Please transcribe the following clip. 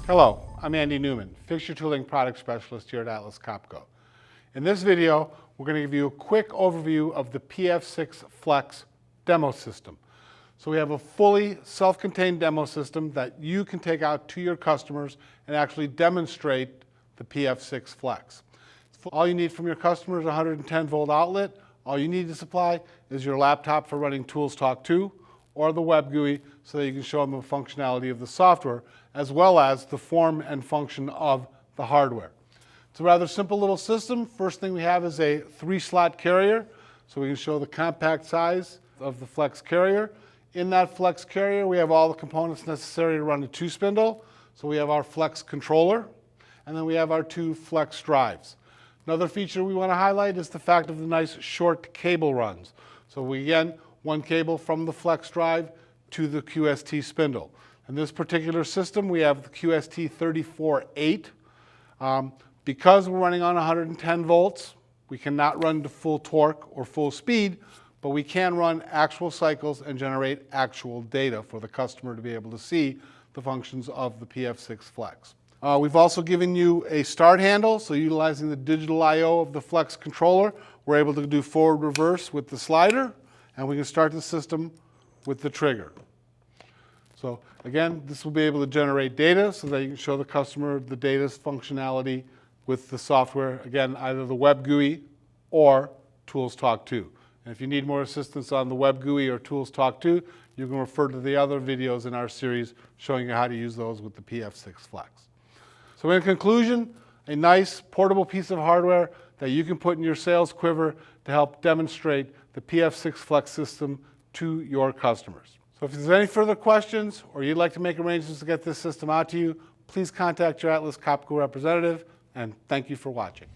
Hello, I'm Andy Newman, Fixture Tooling Product Specialist here at Atlas Copco. In this video, we're going to give you a quick overview of the PF6 Flex demo system. So we have a fully self-contained demo system that you can take out to your customers and actually demonstrate the PF6 Flex. All you need from your customer is a 110 volt outlet. All you need to supply is your laptop for running Tools Talk 2 or the web GUI so that you can show them the functionality of the software as well as the form and function of the hardware. It's a rather simple little system. First thing we have is a 3-slot carrier, so we can show the compact size of the Flex carrier. In that Flex carrier, we have all the components necessary to run a 2-spindle. So we have our Flex controller, and then we have our 2 Flex drives. Another feature we want to highlight is the fact of the nice short cable runs. So we, again, one cable from the Flex drive to the QST spindle. In this particular system, we have the QST 34.8. Because we're running on 110 volts, we cannot run to full torque or full speed, but we can run actual cycles and generate actual data for the customer to be able to see the functions of the PF6 Flex. We've also given you a start handle, so utilizing the digital I/O of the Flex controller, we're able to do forward reverse with the slider, and we can start the system with the trigger. So again, this will be able to generate data so that you can show the customer the data's functionality with the software, again, either the web GUI or Tools Talk 2. And if you need more assistance on the web GUI or Tools Talk 2, you can refer to the other videos in our series showing you how to use those with the PF6 Flex. So in conclusion, a nice portable piece of hardware that you can put in your sales quiver to help demonstrate the PF6 Flex system to your customers. So if there's any further questions or you'd like to make arrangements to get this system out to you, please contact your Atlas Copco representative, and thank you for watching.